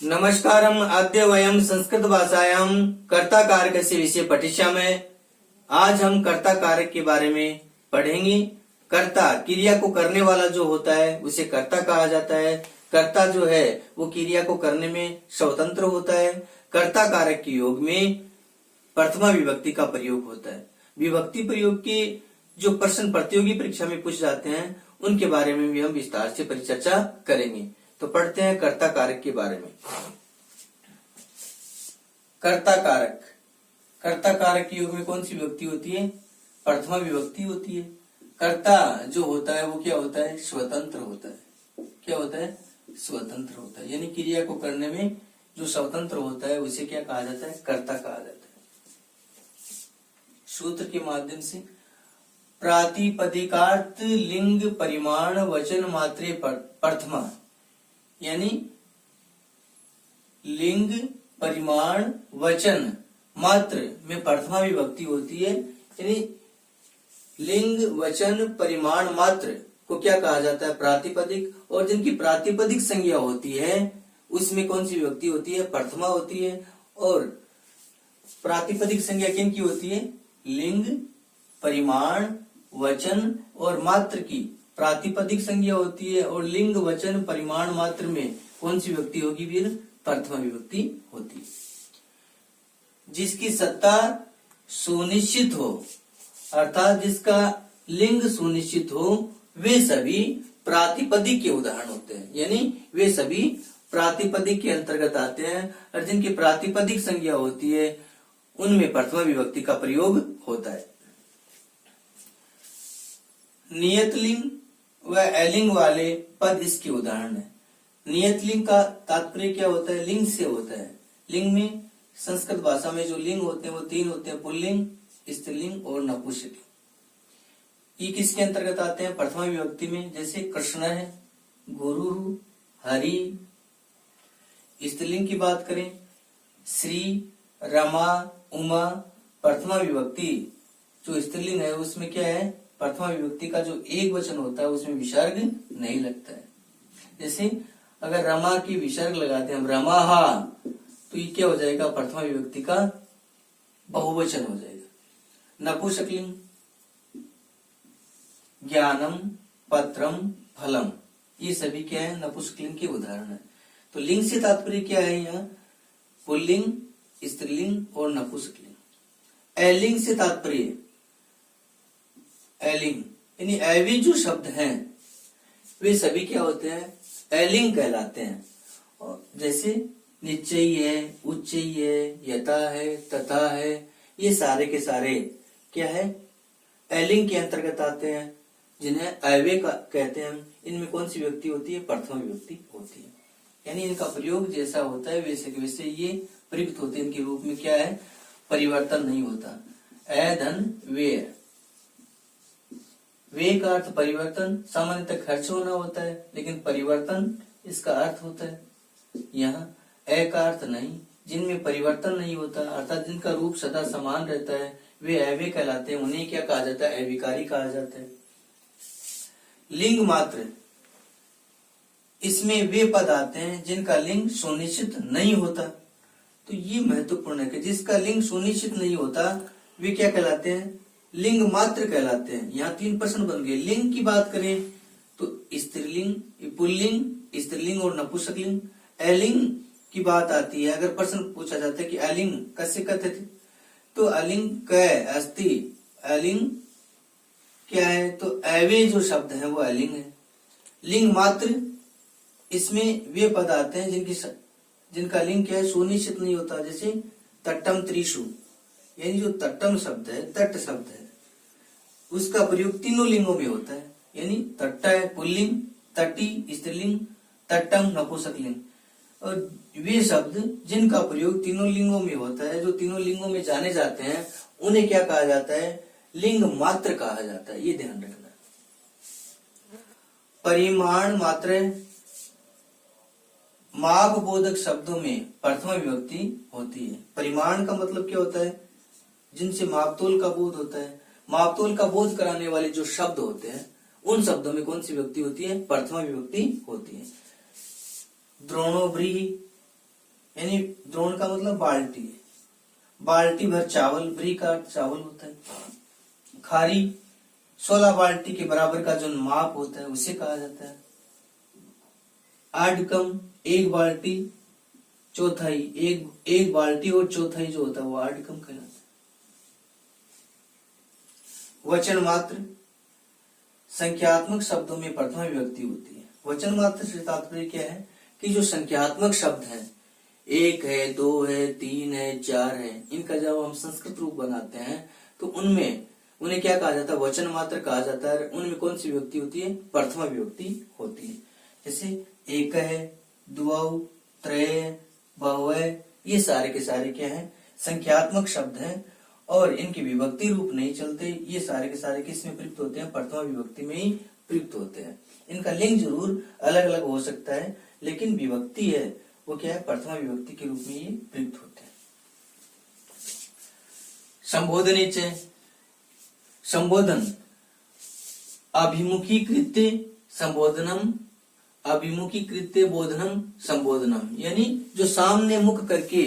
नमस्कारम अद्य वयम संस्कृत भाषायां कर्ता कारकस्य विषय पठिष्यामः। आज हम कर्ता कारक के बारे में पढ़ेंगे। कर्ता क्रिया को करने वाला जो होता है उसे कर्ता कहा जाता है। कर्ता जो है वो क्रिया को करने में स्वतंत्र होता है। कर्ता कारक के योग में प्रथमा विभक्ति का प्रयोग होता है। विभक्ति प्रयोग के जो प्रश्न प्रतियोगी परीक्षा में पूछ जाते हैं उनके बारे में भी हम विस्तार से परिचर्चा करेंगे। तो पढ़ते हैं कर्ता कारक के बारे में। कर्ता कारक, कर्ता कारक के योग में कौन सी विभक्ति होती है? प्रथमा विभक्ति होती है। कर्ता जो होता है वो क्या होता है? स्वतंत्र होता है। क्या होता है? स्वतंत्र होता है, यानी क्रिया को करने में जो स्वतंत्र होता है उसे क्या कहा जाता है? कर्ता कहा जाता है। सूत्र के माध्यम से प्रातिपदिकार्थ लिंग परिमाण वचन मात्रे प्रथमा, यानी लिंग परिमाण वचन मात्र में प्रथमा विभक्ति होती है। यानी लिंग वचन परिमाण मात्र को क्या कहा जाता है? प्रातिपदिक। और जिनकी प्रातिपदिक संज्ञा होती है उसमें कौन सी विभक्ति होती है? प्रथमा होती है। और प्रातिपदिक संज्ञा किन की होती है? लिंग परिमाण वचन और मात्र की प्रातिपदिक संज्ञा होती है। और लिंग वचन परिमाण मात्र में कौन सी विभक्ति होगी? फिर प्रथमा विभक्ति होती है। जिसकी सत्ता सुनिश्चित हो, अर्थात जिसका लिंग सुनिश्चित हो, वे सभी प्रातिपदिक के उदाहरण होते हैं। यानी वे सभी प्रातिपदिक के अंतर्गत आते हैं। और जिनकी प्रातिपदिक संज्ञा होती है उनमें प्रथमा विभक्ति का प्रयोग होता है। नियत लिंग व अलिंग वाले पद इसके उदाहरण है। नियत लिंग का तात्पर्य क्या होता है? लिंग से होता है। लिंग में संस्कृत भाषा में जो लिंग होते हैं वो तीन होते हैं: पुल्लिंग, स्त्रीलिंग और नपुंसकलिंग। ये किसके अंतर्गत आते हैं? प्रथमा विभक्ति में। जैसे कृष्ण है, गुरु, हरि। स्त्रीलिंग की बात करें, श्री, रमा, उमा। प्रथमा विभक्ति जो स्त्रीलिंग है उसमें क्या है? प्रथमा विभक्ति का जो एक वचन होता है उसमें विसर्ग नहीं लगता है। जैसे अगर रमा की विसर्ग लगाते हैं हम रमाहा, तो ये क्या हो जाएगा? प्रथमा विभक्ति का बहुवचन हो जाएगा। नपुंसकलिंग ज्ञानम, पत्रम, फलम, ये सभी क्या है? नपुंसकलिंग के उदाहरण है। तो लिंग से तात्पर्य क्या है? यहाँ पुल्लिंग, स्त्रीलिंग और नपुंसकलिंग। अलिंग से तात्पर्य, अलिंग यानी अवि जो शब्द हैं वे सभी क्या होते हैं? अलिंग कहलाते हैं। और जैसे निश्चयी है, उच्चयी है, यथा है, तथा है, ये सारे के सारे क्या है? अलिंग के अंतर्गत आते हैं, जिन्हें अव्यय कहते हैं। इनमें कौन सी विभक्ति होती है? प्रथमा विभक्ति होती है। यानी इनका प्रयोग जैसा होता है वैसे के वैसे ये प्रयुक्त होते हैं। इनके रूप में क्या है? परिवर्तन नहीं होता। अ धन व्यय, व्यय का अर्थ परिवर्तन, सामान्यतः खर्च होना होता है, लेकिन परिवर्तन इसका अर्थ होता है। यहाँ अ का अर्थ नहीं। जिनमें परिवर्तन नहीं होता अर्थात जिनका रूप सदा समान रहता है वे अव्यय कहलाते हैं। उन्हें क्या कहा जाता है? अविकारी कहा जाता है। लिंग मात्र, इसमें वे पद आते हैं जिनका लिंग सुनिश्चित नहीं होता। तो ये महत्वपूर्ण है कि जिसका लिंग सुनिश्चित नहीं होता वे क्या कहलाते हैं? लिंग मात्र कहलाते हैं। यहाँ तीन प्रश्न बन गए। लिंग की बात करें तो स्त्रीलिंग, पुल्लिंग, स्त्रीलिंग और नपुंसकलिंग। अलिंग की बात आती है, अगर प्रश्न पूछा जाता है कि अलिंग कस्य कथ्यते, तो अलिंग क अस्ति। अलिंग क्या है? तो अव्यय जो शब्द है वो अलिंग है। लिंग मात्र, इसमें वे पद आते हैं जिनका लिंग क्या है? सुनिश्चित नहीं होता। जैसे तट्टम त्रिषु, यानी जो तट्टम शब्द है, तट शब्द है, उसका प्रयोग तीनों लिंगों में होता है। यानी तट्ट है पुल्लिंग, तटी स्त्रीलिंग, तट्टम नपुंसकलिंग। और वे शब्द जिनका प्रयोग तीनों लिंगों में होता है, जो तीनों लिंगों में जाने जाते हैं, उन्हें क्या कहा जाता है? लिंग मात्र कहा जाता है। ये ध्यान रखना। परिमाण मात्र, माप बोधक शब्दों में प्रथमा विभक्ति होती है। परिमाण का मतलब क्या होता है? जिनसे मापतोल का बोध होता है। मापतोल का बोध कराने वाले जो शब्द होते हैं उन शब्दों में कौन सी विभक्ति होती है? प्रथमा विभक्ति होती है। द्रोणोब्रीहि, यानी द्रोण का मतलब बाल्टी, बाल्टी भर चावल, ब्रिकाट चावल होता है। खारी 16 बाल्टी के बराबर का जो माप होता है उसे कहा जाता है। आडकम 1 बाल्टी, चौथाई, एक बाल्टी और चौथाई जो होता है वो आडकम कहलाता है। वचन मात्र संख्यात्मक शब्दों में प्रथमा विभक्ति होती है। वचन मात्र से तात्पर्य क्या है कि जो संख्यात्मक शब्द है, 1 है, 2 है, 3 है, 4 है, इनका जब हम संस्कृत रूप बनाते हैं तो उनमें उन्हें क्या कहा जाता है? वचन मात्र कहा जाता है। उनमें कौन सी विभक्ति होती है? प्रथमा विभक्ति होती है। जैसे एक है, द्वौ, त्रय, बहुवय, ये सारे के सारे क्या है? संख्यात्मक शब्द हैं और इनके विभक्ति रूप नहीं चलते। ये सारे के सारे किस में प्रयुक्त होते हैं? प्रथमा विभक्ति में ही प्रयुक्त होते हैं। इनका लिंग जरूर अलग अलग हो सकता है, लेकिन विभक्ति है वो क्या है? प्रथमा विभक्ति के रूप में ये प्रयुक्त होते हैं। संबोधन, संबोधन अभिमुखीकृत्य संबोधनम, अभिमुखीकृत्य बोधनम संबोधनम, यानी जो सामने मुख करके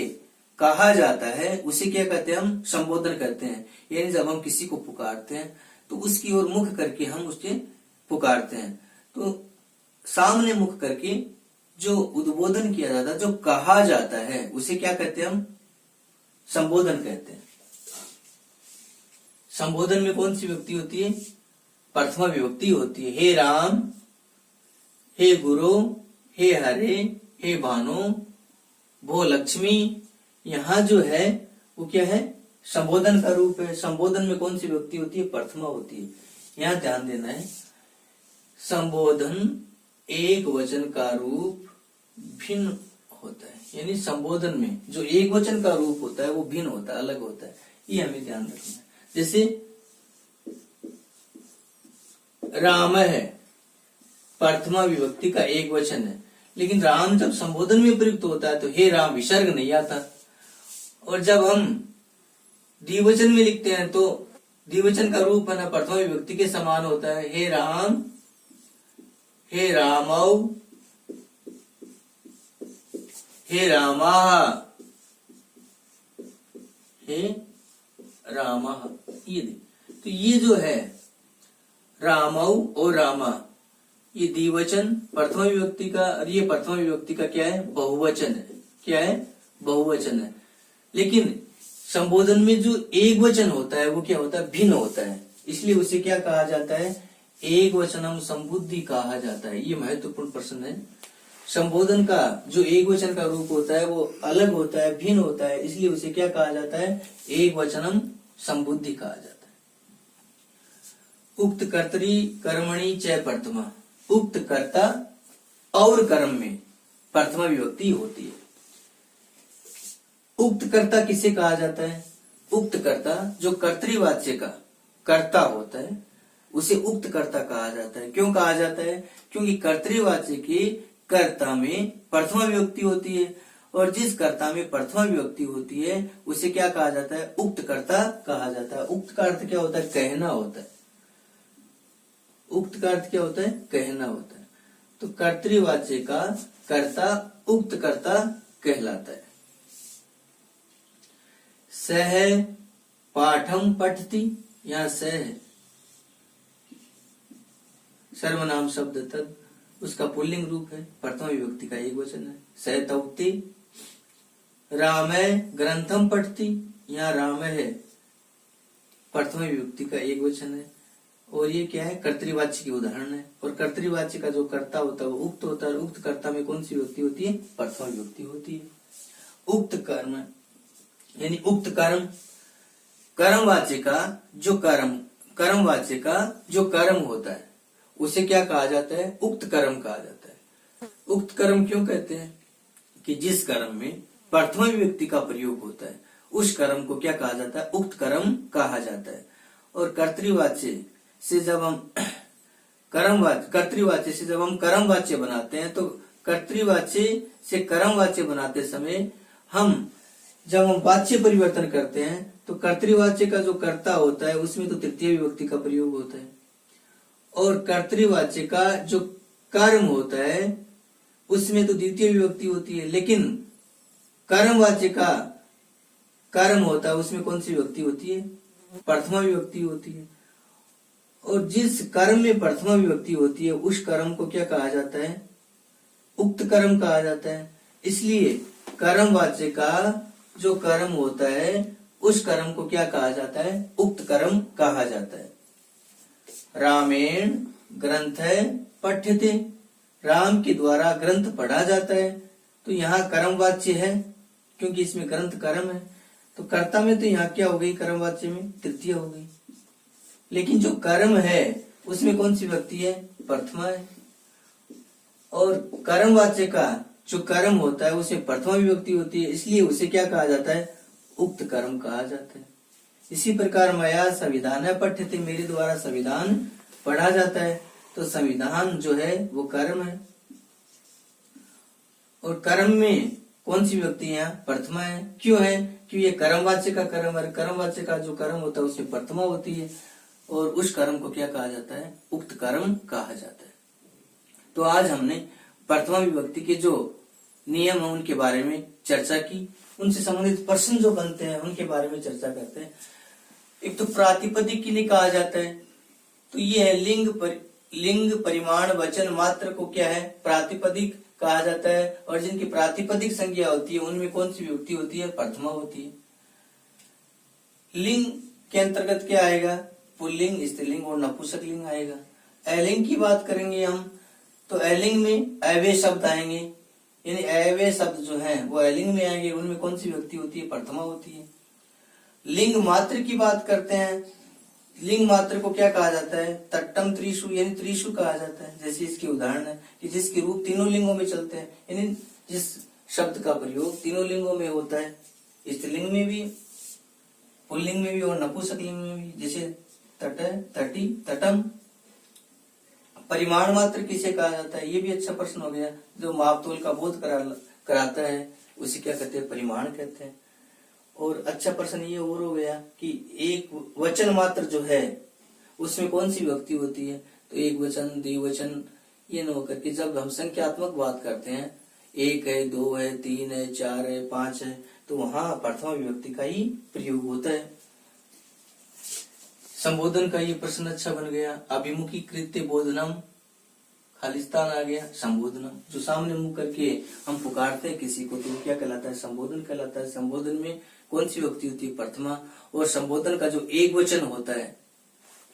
कहा जाता है उसे क्या कहते हैं? हम संबोधन कहते हैं। यानी जब हम किसी को पुकारते हैं तो उसकी ओर मुख करके हम उसे पुकारते हैं। तो सामने मुख करके जो उद्बोधन किया जाता है, जो कहा जाता है, उसे क्या कहते हैं? हम संबोधन कहते हैं। संबोधन में कौन सी विभक्ति होती है? प्रथमा विभक्ति होती है। हे राम, हे गुरु, हे हरे, हे भानु, भो लक्ष्मी, यहाँ जो है वो क्या है? संबोधन का रूप है। संबोधन में कौन सी विभक्ति होती है? प्रथमा होती है। यहाँ ध्यान देना है, संबोधन एक वचन का रूप भिन्न होता है। यानी संबोधन में जो एक वचन का रूप होता है वो भिन्न होता है, अलग होता है। ये हमें ध्यान रखना है। जैसे राम है, प्रथमा विभक्ति का एक वचन है, लेकिन राम जब संबोधन में प्रयुक्त होता है तो हे राम विसर्ग नहीं आता। और जब हम द्विवचन में लिखते हैं तो द्विवचन का रूप है ना प्रथमा विभक्ति के समान होता है। हे राम, हे रामौ, हे रामा, हे रामा, ये तो ये जो है रामौ और रामा, ये द्विवचन प्रथमा विभक्ति का, और ये प्रथमा विभक्ति का क्या है? बहुवचन है। क्या है? बहुवचन है। लेकिन संबोधन में जो एक वचन होता है वो क्या होता है? भिन्न होता है। इसलिए उसे क्या कहा जाता है? एक वचनम संबुद्धि कहा जाता है। ये महत्वपूर्ण प्रश्न है। संबोधन का जो एक वचन का रूप होता है वो अलग होता है, भिन्न होता है, इसलिए उसे क्या कहा जाता है? एक वचनम संबुद्धि कहा जाता है। उक्त कर्तरी कर्मणि च प्रथमा, उक्त कर्ता और कर्म में प्रथमा विभक्ति होती है। उक्त कर्ता किसे कहा जाता है? उक्त कर्ता जो कर्तृवाच्य का कर्ता होता है उसे उक्त कर्ता कहा जाता है। क्यों कहा जाता है? क्योंकि कर्तृवाच्य के कर्ता में प्रथमा विभक्ति होती है, और जिस कर्ता में प्रथमा विभक्ति होती है उसे क्या कहा जाता है? उक्त कर्ता कहा जाता है। उक्त का अर्थ क्या होता है? कहना होता है। उक्त का अर्थ क्या होता है? कहना होता है। तो कर्तृवाच्य का कर्ता उक्त कर्ता कहलाता है। सह पाठम पठति, यहाँ सह सर्वनाम शब्द तद, उसका पुल्लिंग रूप है, प्रथमा विभक्ति का एक वचन है। सह तौति। रामय ग्रंथम पठति, यहाँ राम है प्रथमा विभक्ति का एक वचन है, और ये क्या है? कर्तृवाच्य की उदाहरण है। और कर्तृवाच्य का जो कर्ता होता है वो उक्त होता है। उक्त कर्ता में कौन सी विभक्ति होती है? प्रथमा विभक्ति होती है। उक्त कर्म यानी उक्त कर्म, कर्मवाच्य का जो कर्मवाच्य का जो कर्म होता है उसे क्या कहा जाता है? उक्त कर्म कहा जाता है। उक्त कर्म क्यों कहते हैं? कि जिस कर्म में प्रथमा विभक्ति का प्रयोग होता है उस कर्म को क्या कहा जाता है? उक्त कर्म कहा जाता है। और कर्तृवाच्य से जब हम कर्तृवाच्य से जब हम कर्मवाच्य बनाते हैं तो कर्तृवाच्य से कर्मवाच्य बनाते समय जब हम वाच्य परिवर्तन करते हैं तो कर्तृवाच्य का जो कर्ता होता है उसमें तो तृतीय विभक्ति का प्रयोग होता है, और कर्तृवाच्य का जो कर्म होता है उसमें तो द्वितीय विभक्ति होती है। लेकिन कर्मवाच्य का कर्म होता है उसमें कौन सी विभक्ति होती है? प्रथमा विभक्ति होती है। और जिस कर्म में प्रथमा विभक्ति होती है उस कर्म को क्या कहा जाता है? उक्त कर्म कहा जाता है। इसलिए कर्मवाच्य का जो कर्म होता है उस कर्म को क्या कहा जाता है? उक्त कर्म कहा जाता है। रामेण ग्रंथ पठ्यते, राम के द्वारा ग्रंथ पढ़ा जाता है। तो यहाँ कर्मवाच्य है क्योंकि इसमें ग्रंथ कर्म है। तो कर्ता में तो यहाँ क्या हो गई? कर्मवाच्य में तृतीय हो गई। लेकिन जो कर्म है उसमें कौन सी विभक्ति है? प्रथमा है। और कर्मवाच्य का जो कर्म होता है उसमें प्रथमा विभक्ति होती है, इसलिए उसे क्या कहा जाता है? उक्त कर्म कहा जाता है। इसी प्रकार मया संविधान पठ्यते, मेरे द्वारा संविधान पढ़ा जाता है। तो संविधान जो है वो कर्म है। और कर्म में कौन सी विभक्ति यहाँ? प्रथमा है। क्यों है? क्योंकि ये कर्मवाच्य का कर्म है। कर्मवाच्य का जो कर्म होता है उसमें प्रथमा होती है और उस कर्म को क्या कहा जाता है? उक्त कर्म कहा जाता है। तो आज हमने प्रथमा विभक्ति के जो नियम है उनके बारे में चर्चा की। उनसे संबंधित प्रश्न जो बनते हैं उनके बारे में चर्चा करते हैं। एक तो प्रातिपदिक के लिए कहा जाता है, तो ये है लिंग परिमाण वचन मात्र को क्या है? प्रातिपदिक कहा जाता है। और जिनकी प्रातिपदिक संज्ञा होती है उनमें कौन सी विभक्ति होती है? प्रथमा होती है। लिंग के अंतर्गत क्या आएगा? पुल्लिंग, स्त्रीलिंग और नपुंसकलिंग आएगा। अलिंग की बात करेंगे हम तो अलिंग में अव्यय शब्द आएंगे, यानी अव्यय शब्द जो हैं वो अलिंग में आएंगे। उनमें कौन सी विभक्ति होती है? प्रथमा होती है। लिंग मात्र की बात करते हैं, लिंग मात्र को क्या कहा जाता है? तट्टम त्रिशु, यानी त्रिशु कहा जाता है। जैसे इसके उदाहरण है कि जिसके रूप तीनों लिंगों में चलते हैं, यानी जिस शब्द का प्रयोग तीनों लिंगों में होता है, स्त्रीलिंग में भी, पुल्लिंग में भी और नपुंसकलिंग में भी। जैसे तट, तटी, तटम। परिमाण मात्र किसे कहा जाता है? ये भी अच्छा प्रश्न हो गया। जो मापतोल का बोध कराता है उसे क्या कहते हैं? परिमाण कहते हैं। और अच्छा प्रश्न ये और हो गया कि एक वचन मात्र जो है उसमें कौन सी विभक्ति होती है? तो एक वचन, द्विवचन, ये न होकर के जब हम संख्यात्मक बात करते हैं, एक है, दो है, तीन है, चार है, पांच है, तो वहां प्रथमा विभक्ति का ही प्रयोग होता है। संबोधन का ये प्रश्न अच्छा बन गया। अभिमुखीकृत्य बोधनम, खालिस्तान आ गया। संबोधनम, जो सामने मुंह करके हम पुकारते हैं किसी को, तो क्या कहलाता है? संबोधन कहलाता है। संबोधन में कौन सी विभक्ति होती है? प्रथमा। और संबोधन का जो एक वचन होता है,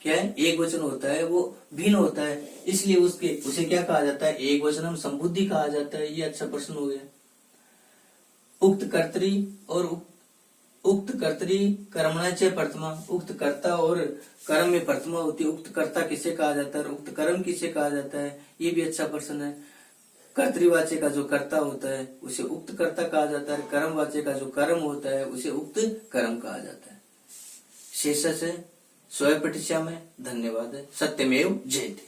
क्या है? एक वचन होता है, वो भिन्न होता है, इसलिए उसे क्या कहा जाता है? एक वचनम संबुद्धि कहा जाता है। ये अच्छा प्रश्न हो गया। उक्त कर्तरी और उक्त कर्तरी कर्मणा च प्रथमा, उक्त कर्ता और कर्म में प्रथमा होती है। उक्त कर्ता किसे कहा जाता है? उक्त कर्म किसे कहा जाता है? ये भी अच्छा प्रश्न है। कर्तृवाच्य का जो कर्ता होता है उसे उक्त कर्ता कहा जाता है। कर्मवाच्य का जो कर्म होता है उसे उक्त कर्म कहा जाता है। शेष से स्वयं पठिष्यामि। धन्यवाद। सत्यमेव जयते।